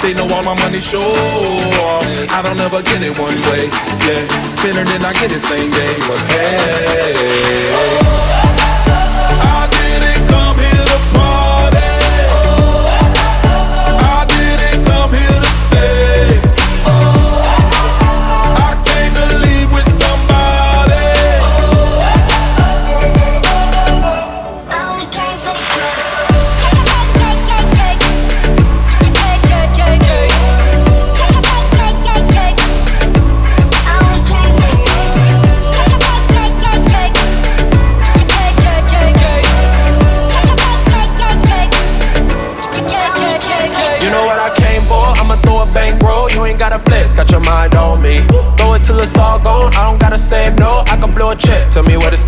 They know all my money sure. I don't ever get it one way. Yeah, spend it and I get it same day. But hey, I didn't come here to party. I didn't come here to stay. I came to leave with somebody. I only came for You know what I came for? I'ma throw a bankroll. You ain't gotta flex, got your mind on me. Throw it till it's all gone. I don't gotta save no. I can blow a check. Tell me what it's